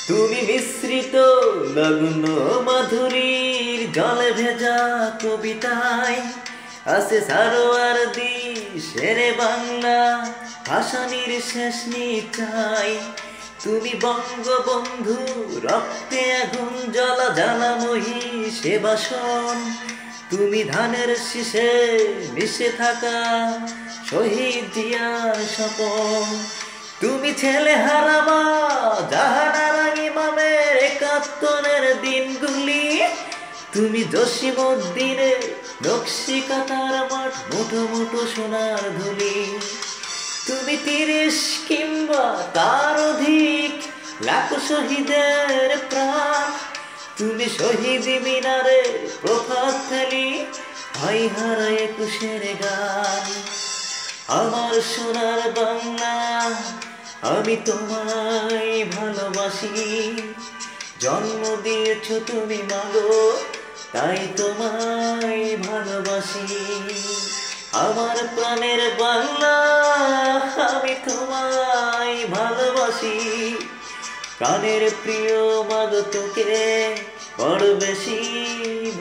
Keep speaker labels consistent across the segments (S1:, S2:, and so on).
S1: তুমি মিশ্রিত লগ্ন মাধুরীর জলে ভেজা কবিতায় আছে সারোয়ার দি শেরে বাংলা ভাষানির শেষ নিচাই। তুমি বঙ্গবন্ধু রক্তে আগুন জ্বালা জ্বালাময়ী সে বাসন। তুমি ধানের শীষে মিশে থাকা শহীদ জিয়ার স্বপন। তুমি ছেলে হারামা জাহানারা ইমামের একাত্তরের দিনগুলি। তুমি জসিমউদ্দিনের নকশি কাটার মাঠ মুঠো মুঠো সোনার ধুলি। তুমি ৩০ কিংবা তার অধিক লাখ শহীদের প্রাণ। তুমি শহীদ মিনারে প্রভাত ফেলি ভাই হারা ২১-এর গান। আমার সোনার বাংলা আমি তোমায় ভালোবাসি। জন্ম দিয়েছ তুমি মাগো তাই তোমায় ভালোবাসি। আমার প্রাণের বাংলা আমি তোমায় ভালোবাসি। প্রাণের প্রিয় মাগো তোকে বড় বেশি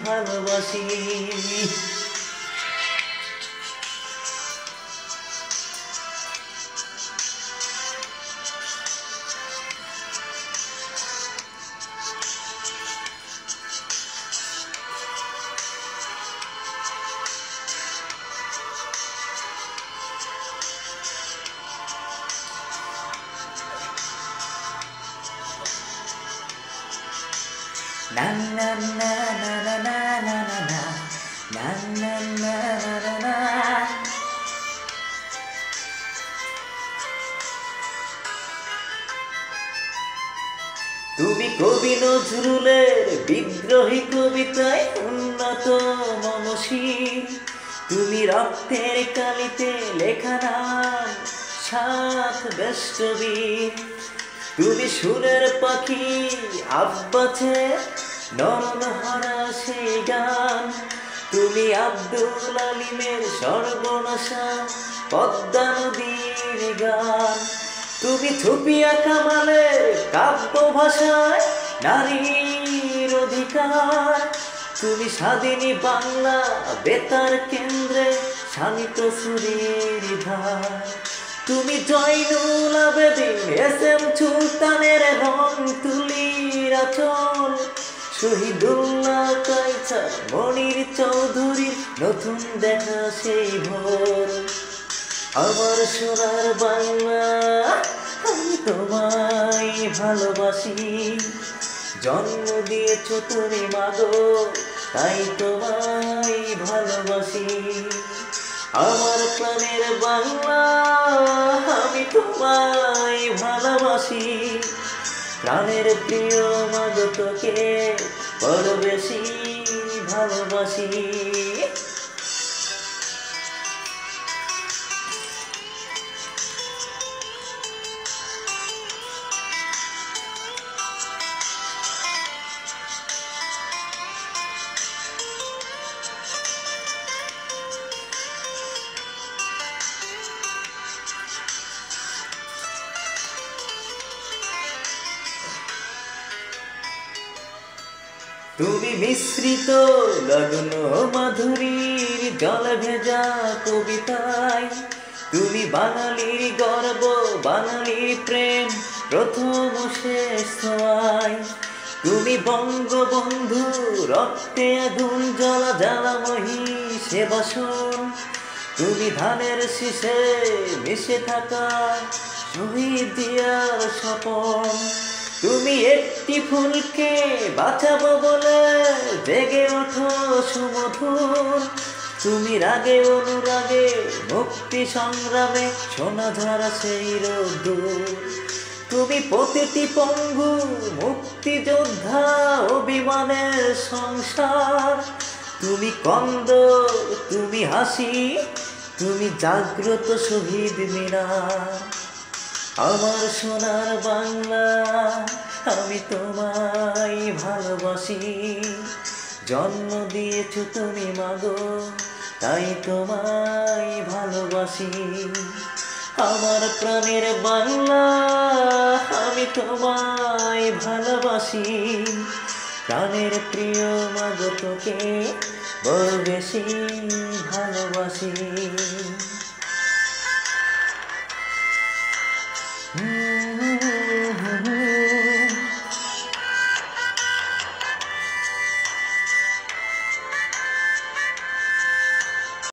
S1: ভালোবাসি। Na na na na na na na na na na na na na na। তুমি কবি নজরুলের বিদ্রোহী কবিতায় উন্নত মনশীল। তুমি রক্তের কালিতে লেখা নাম সাত বেষ্টবীর। তুমি সুরের পাখি আব্বাছে নরনহারা সেই গান। তুমি আব্দুল আলিমের সর্বনাশা পদ্মা নদীর গান। তুমি ছুপিয়া কামালের কাব্য ভাষায় নারীর অধিকার। তুমি স্বাধীনী বাংলা বেতার কেন্দ্রে শানিত সুরের ধার। তুমি জয়নুল আবেদিন এস.এম. সুলতানের রং তুলির আচল। শহীদুল্লাহ কায়সার মনির চৌধুরীর নতুন দেখা সেই ভোর। আমার সোনার বাংলা আমি তোমায় ভালোবাসি। জন্ম দিয়েছ তুমি মাগো তাই তোমায় ভালোবাসি। আমার প্রাণের বাংলা আমি তোমায় ভালোবাসি। প্রাণের প্রিয় মাগো তোকে বড় বেশি ভালোবাসি। তুমি মিশ্রিত লগ্ন মাধুরীর জলে ভেজা কবিতায়। তুমি বাঙালির গর্ব বাঙালির প্রেম প্রথম শেষ ছোঁয়ায়। তুমি বঙ্গবন্ধু রক্তে আগুন জ্বালা জ্বালাময়ী সে বাসন। তুমি ধানের শীষে মিশে থাকা শহীদ জিয়ার স্বপন। তুমি একটি ফুলকে বাঁচাবো বলে জেগে ওঠো সুমধুর। তুমি রাগে অনুরাগে মুক্তি সংগ্রামে সোনা ঝরা সেই রোদ্দুর। তুমি প্রতিটি পঙ্গু মুক্তিযোদ্ধা অভিমানের সংসার। তুমি কন্দ তুমি হাসি তুমি জাগ্রত শহীদ মিনার। আমার সোনার বাংলা আমি তোমায় ভালোবাসি। জন্ম দিয়েছ তুমি মাগো তাই তোমায় ভালোবাসি। আমার প্রাণের বাংলা, আমি তোমায় ভালোবাসি। প্রাণের প্রিয় মাগো তোকে বড় বেশি ভালোবাসি।